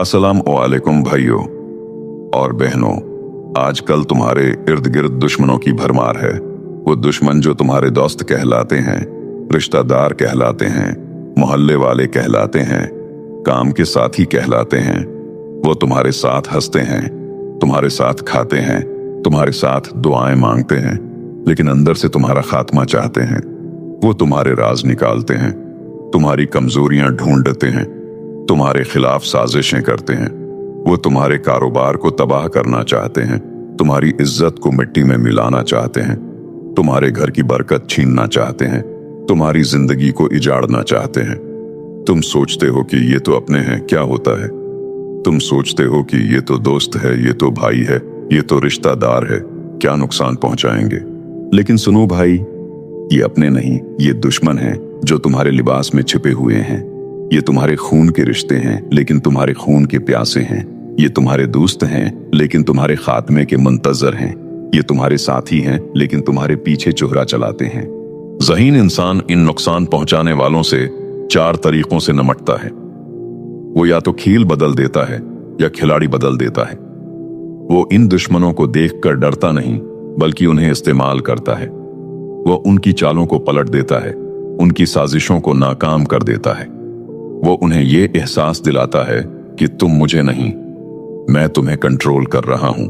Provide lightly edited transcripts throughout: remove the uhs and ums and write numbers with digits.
अस्सलाम वालेकुम भाइयों और बहनों। आजकल तुम्हारे इर्द गिर्द दुश्मनों की भरमार है। वो दुश्मन जो तुम्हारे दोस्त कहलाते हैं, रिश्तेदार कहलाते हैं, मोहल्ले वाले कहलाते हैं, काम के साथी कहलाते हैं। वो तुम्हारे साथ हंसते हैं, तुम्हारे साथ खाते हैं, तुम्हारे साथ दुआएं मांगते हैं, लेकिन अंदर से तुम्हारा खात्मा चाहते हैं। वो तुम्हारे राज निकालते हैं, तुम्हारी कमजोरियां ढूंढते हैं, तुम्हारे खिलाफ साजिशें करते हैं। वो तुम्हारे कारोबार को तबाह करना चाहते हैं, तुम्हारी इज्जत को मिट्टी में मिलाना चाहते हैं, तुम्हारे घर की बरकत छीनना चाहते हैं, तुम्हारी जिंदगी को इजाड़ना चाहते हैं। तुम सोचते हो कि ये तो अपने हैं, क्या होता है? तुम सोचते हो कि ये तो दोस्त है, ये तो भाई है, ये तो रिश्तेदार है, क्या नुकसान पहुंचाएंगे। लेकिन सुनो भाई, ये अपने नहीं, ये दुश्मन हैं जो तुम्हारे लिबास में छिपे हुए हैं। ये तुम्हारे खून के रिश्ते हैं, लेकिन तुम्हारे खून के प्यासे हैं। ये तुम्हारे दोस्त हैं, लेकिन तुम्हारे खात्मे के मुंतजर हैं। ये तुम्हारे साथी हैं, लेकिन तुम्हारे पीछे चोहरा चलाते हैं। ज़हीन इंसान इन नुकसान पहुंचाने वालों से 4 तरीकों से निपटता है। वो या तो खेल बदल देता है या खिलाड़ी बदल देता है। वो इन दुश्मनों को देखकर डरता नहीं, बल्कि उन्हें इस्तेमाल करता है। वो उनकी चालों को पलट देता है, उनकी साजिशों को नाकाम कर देता है। वो उन्हें ये एहसास दिलाता है कि तुम मुझे नहीं, मैं तुम्हें कंट्रोल कर रहा हूं।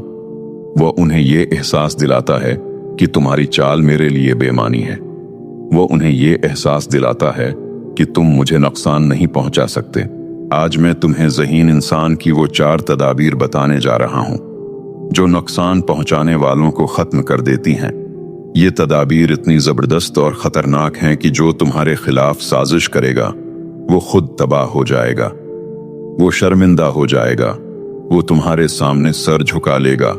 वो उन्हें ये एहसास दिलाता है कि तुम्हारी चाल मेरे लिए बेमानी है। वो उन्हें ये एहसास दिलाता है कि तुम मुझे नुकसान नहीं पहुंचा सकते। आज मैं तुम्हें ज़हीन इंसान की वो 4 तदाबीर बताने जा रहा हूं जो नुकसान पहुंचाने वालों को खत्म कर देती हैं। ये तदाबीर इतनी जबरदस्त और खतरनाक हैं कि जो तुम्हारे खिलाफ साजिश करेगा वो खुद तबाह हो जाएगा, वो शर्मिंदा हो जाएगा, वो तुम्हारे सामने सर झुका लेगा,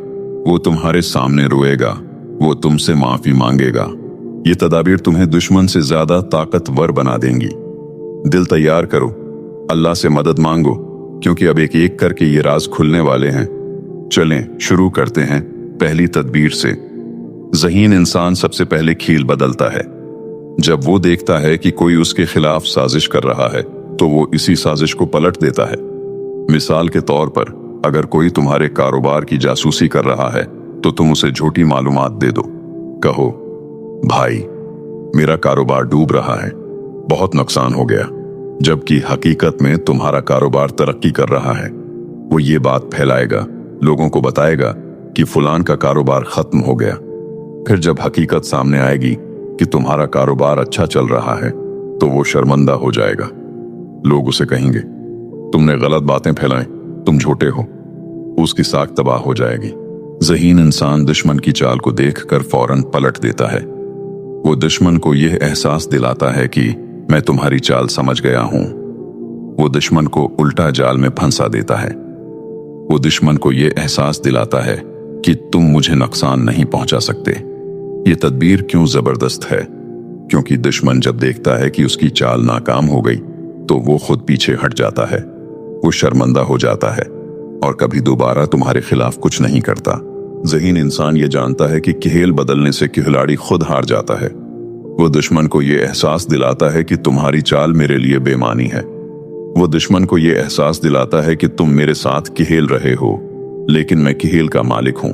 वो तुम्हारे सामने रोएगा, वो तुमसे माफी मांगेगा। ये तदाबीर तुम्हें दुश्मन से ज्यादा ताकतवर बना देंगी। दिल तैयार करो, अल्लाह से मदद मांगो, क्योंकि अब एक एक करके ये राज खुलने वाले हैं। चलें शुरू करते हैं पहली तदबीर से। ज़हीन इंसान सबसे पहले खेल बदलता है। जब वो देखता है कि कोई उसके खिलाफ साजिश कर रहा है तो वो इसी साजिश को पलट देता है। मिसाल के तौर पर, अगर कोई तुम्हारे कारोबार की जासूसी कर रहा है तो तुम उसे झूठी मालूमात दे दो। कहो, भाई मेरा कारोबार डूब रहा है, बहुत नुकसान हो गया, जबकि हकीकत में तुम्हारा कारोबार तरक्की कर रहा है। वो ये बात फैलाएगा, लोगों को बताएगा कि फलान का कारोबार खत्म हो गया। फिर जब हकीकत सामने आएगी कि तुम्हारा कारोबार अच्छा चल रहा है तो वो शर्मिंदा हो जाएगा। लोग उसे कहेंगे तुमने गलत बातें फैलाई, तुम झूठे हो। उसकी साख तबाह हो जाएगी। ज़हीन इंसान दुश्मन की चाल को देखकर फौरन पलट देता है। वो दुश्मन को यह एहसास दिलाता है कि मैं तुम्हारी चाल समझ गया हूं। वो दुश्मन को उल्टा जाल में फंसा देता है। वो दुश्मन को यह एहसास दिलाता है कि तुम मुझे नुकसान नहीं पहुंचा सकते। ये तदबीर क्यों जबरदस्त है? क्योंकि दुश्मन जब देखता है कि उसकी चाल नाकाम हो गई तो वो खुद पीछे हट जाता है, वो शर्मिंदा हो जाता है और कभी दोबारा तुम्हारे खिलाफ कुछ नहीं करता। ज़हीन इंसान ये जानता है कि खेल बदलने से खिलाड़ी खुद हार जाता है। वो दुश्मन को ये एहसास दिलाता है कि तुम्हारी चाल मेरे लिए बेमानी है। वो दुश्मन को ये एहसास दिलाता है कि तुम मेरे साथ खेल रहे हो, लेकिन मैं खेल का मालिक हूं।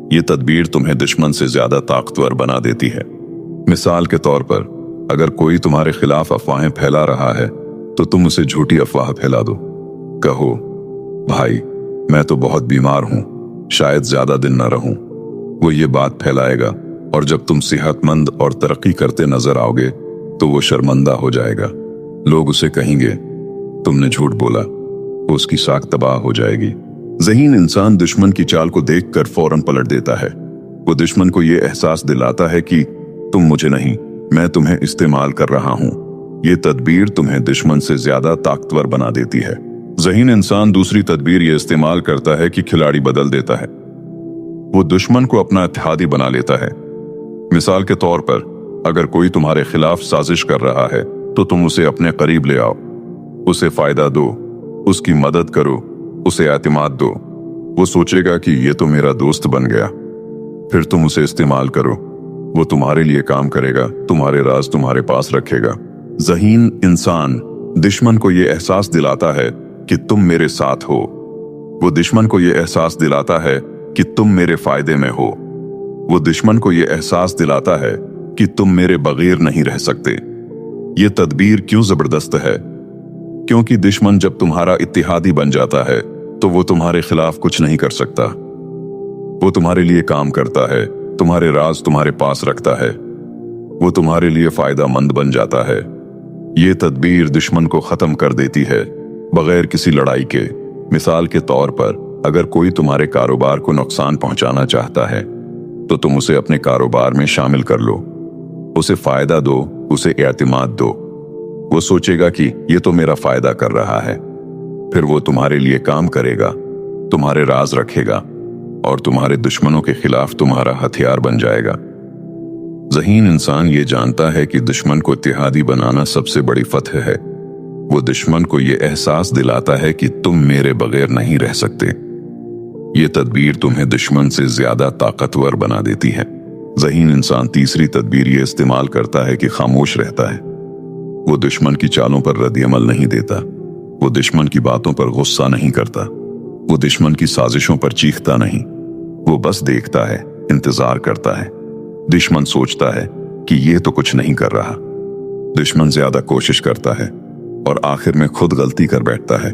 ये तदबीर तुम्हें दुश्मन से ज्यादा ताकतवर बना देती है। मिसाल के तौर पर, अगर कोई तुम्हारे खिलाफ अफवाहें फैला रहा है तो तुम उसे झूठी अफवाह फैला दो। कहो, भाई मैं तो बहुत बीमार हूं, शायद ज्यादा दिन न रहूं। वो ये बात फैलाएगा और जब तुम सेहतमंद और तरक्की करते नजर आओगे तो वो शर्मिंदा हो जाएगा। लोग उसे कहेंगे तुमने झूठ बोला, उसकी साख तबाह हो जाएगी। ज़हीन इंसान दुश्मन की चाल को देखकर फौरन पलट देता है। वो दुश्मन को यह एहसास दिलाता है कि तुम मुझे नहीं, मैं तुम्हें इस्तेमाल कर रहा हूं। ये तदबीर तुम्हें दुश्मन से ज्यादा ताकतवर बना देती है। ज़हीन इंसान दूसरी तदबीर ये इस्तेमाल करता है कि खिलाड़ी बदल देता है। वो दुश्मन को अपना इत्तेहादी बना लेता है। मिसाल के तौर पर, अगर कोई तुम्हारे खिलाफ साजिश कर रहा है तो तुम उसे अपने करीब ले आओ, उसे फायदा दो, उसकी मदद करो, उसे एतमाद दो। वो सोचेगा कि ये तो मेरा दोस्त बन गया। फिर तुम उसे इस्तेमाल करो, वो तुम्हारे लिए काम करेगा, तुम्हारे राज तुम्हारे पास रखेगा। ज़हीन इंसान दुश्मन को ये एहसास दिलाता है कि तुम मेरे साथ हो, वो दुश्मन को ये एहसास दिलाता है कि तुम मेरे फायदे में हो। वो दुश्मन को ये एहसास दिलाता है कि तुम मेरे बगैर नहीं रह सकते। ये तदबीर क्यों जबरदस्त है? क्योंकि दुश्मन जब तुम्हारा इत्तेहादी बन जाता है तो वो तुम्हारे खिलाफ कुछ नहीं कर सकता। वो तुम्हारे लिए काम करता है, तुम्हारे राज तुम्हारे पास रखता है, वो तुम्हारे लिए फायदा मंद बन जाता है। ये तदबीर दुश्मन को खत्म कर देती है बगैर किसी लड़ाई के। मिसाल के तौर पर, अगर कोई तुम्हारे कारोबार को नुकसान पहुंचाना चाहता है तो तुम उसे अपने कारोबार में शामिल कर लो, उसे फायदा दो, उसे एतमाद दो। वो सोचेगा कि ये तो मेरा फायदा कर रहा है, फिर वो तुम्हारे लिए काम करेगा, तुम्हारे राज रखेगा और तुम्हारे दुश्मनों के खिलाफ तुम्हारा हथियार बन जाएगा। ज़हीन इंसान ये जानता है कि दुश्मन को इत्तेहादी बनाना सबसे बड़ी फतह है। वो दुश्मन को ये एहसास दिलाता है कि तुम मेरे बगैर नहीं रह सकते। ये तदबीर तुम्हें दुश्मन से ज्यादा ताकतवर बना देती है। ज़हीन इंसान तीसरी तदबीर ये इस्तेमाल करता है कि खामोश रहता है। वो दुश्मन की चालों पर रद्द-ए-अमल नहीं देता, वो दुश्मन की बातों पर गुस्सा नहीं करता, वो दुश्मन की साजिशों पर चीखता नहीं। वो बस देखता है, इंतजार करता है। दुश्मन सोचता है कि ये तो कुछ नहीं कर रहा। दुश्मन ज्यादा कोशिश करता है और आखिर में खुद गलती कर बैठता है।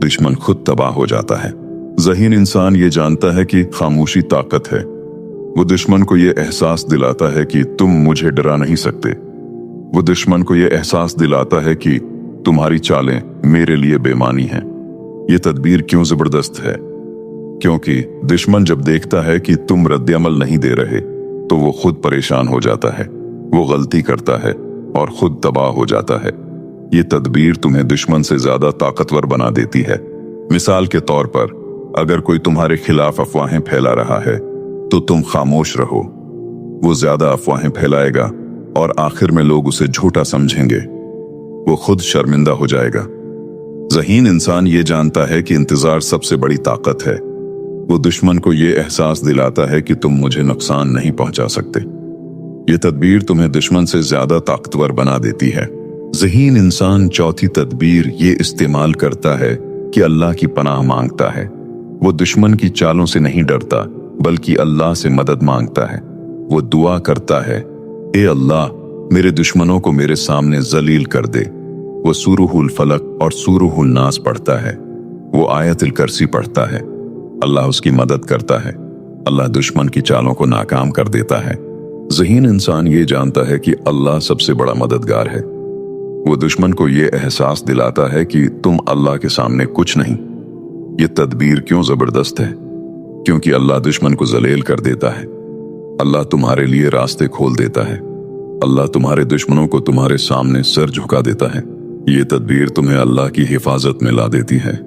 दुश्मन खुद तबाह हो जाता है। ज़हीन इंसान ये जानता है कि खामोशी ताकत है। वो दुश्मन को ये एहसास दिलाता है कि तुम मुझे डरा नहीं सकते। वो दुश्मन को ये एहसास दिलाता है कि तुम्हारी चालें मेरे लिए बेमानी हैं। ये तदबीर क्यों जबरदस्त है? क्योंकि दुश्मन जब देखता है कि तुम रद्द-ए-अमल नहीं दे रहे तो वो खुद परेशान हो जाता है, वो गलती करता है और खुद तबाह हो जाता है। ये तदबीर तुम्हें दुश्मन से ज्यादा ताकतवर बना देती है। मिसाल के तौर पर, अगर कोई तुम्हारे खिलाफ अफवाहें फैला रहा है तो तुम खामोश रहो। वो ज्यादा अफवाहें फैलाएगा और आखिर में लोग उसे झूठा समझेंगे, वो खुद शर्मिंदा हो जाएगा। ज़हीन इंसान ये जानता है कि इंतजार सबसे बड़ी ताकत है। वो दुश्मन को ये एहसास दिलाता है कि तुम मुझे नुकसान नहीं पहुंचा सकते। ये तदबीर तुम्हें दुश्मन से ज्यादा ताकतवर बना देती है। ज़हीन इंसान चौथी तदबीर ये इस्तेमाल करता है कि अल्लाह की पनाह मांगता है। वो दुश्मन की चालों से नहीं डरता बल्कि अल्लाह से मदद मांगता है। वो दुआ करता है, ए अल्लाह, मेरे दुश्मनों को मेरे सामने जलील कर दे। वो सूरहुल फलक और सूरहुल नास पढ़ता है, वो आयतुल कुर्सी पढ़ता है। अल्लाह उसकी मदद करता है, अल्लाह दुश्मन की चालों को नाकाम कर देता है। ज़हीन इंसान ये जानता है कि अल्लाह सबसे बड़ा मददगार है। वो दुश्मन को ये एहसास दिलाता है कि तुम अल्लाह के सामने कुछ नहीं। ये तदबीर क्यों जबरदस्त है? क्योंकि अल्लाह दुश्मन को जलील कर देता है। अल्लाह तुम्हारे लिए रास्ते खोल देता है। अल्लाह तुम्हारे दुश्मनों को तुम्हारे सामने सर झुका देता है। ये तदबीर तुम्हें अल्लाह की हिफाजत में ला देती है।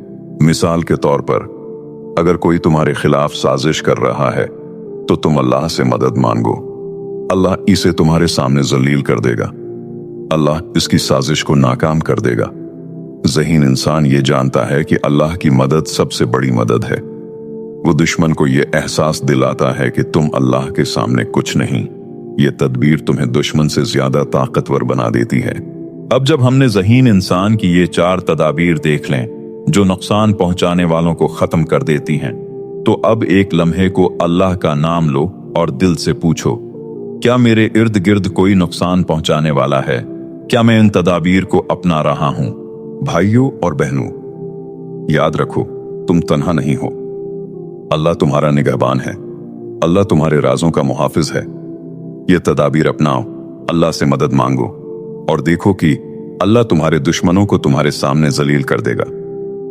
मिसाल के तौर पर, अगर कोई तुम्हारे खिलाफ साजिश कर रहा है तो तुम अल्लाह से मदद मांगो। अल्लाह इसे तुम्हारे सामने जलील कर देगा, अल्लाह इसकी साजिश को नाकाम कर देगा। ज़हीन इंसान ये जानता है कि अल्लाह की मदद सबसे बड़ी मदद है। वो दुश्मन को ये एहसास दिलाता है कि तुम अल्लाह के सामने कुछ नहीं। ये तदबीर तुम्हें दुश्मन से ज्यादा ताकतवर बना देती है। अब जब हमने ज़हीन इंसान की ये 4 तदाबीर देख लें जो नुकसान पहुंचाने वालों को खत्म कर देती हैं, तो अब एक लम्हे को अल्लाह का नाम लो और दिल से पूछो, क्या मेरे इर्द गिर्द कोई नुकसान पहुंचाने वाला है? क्या मैं इन तदाबीर को अपना रहा हूं? भाइयों और बहनों, याद रखो, तुम तन्हा नहीं हो। अल्लाह तुम्हारा निगहबान है। अल्लाह तुम्हारे राजों का मुहाफिज है। ये तदाबीर अपनाओ, अल्लाह से मदद मांगो और देखो कि अल्लाह तुम्हारे दुश्मनों को तुम्हारे सामने जलील कर देगा।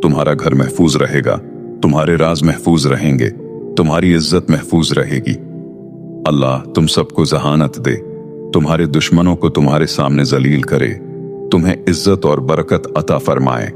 तुम्हारा घर महफूज रहेगा, तुम्हारे राज महफूज रहेंगे, तुम्हारी इज्जत महफूज रहेगी। अल्लाह तुम सबको जहानत दे, तुम्हारे दुश्मनों को तुम्हारे सामने जलील करे, तुम्हें इज्जत और बरकत अता फरमाए।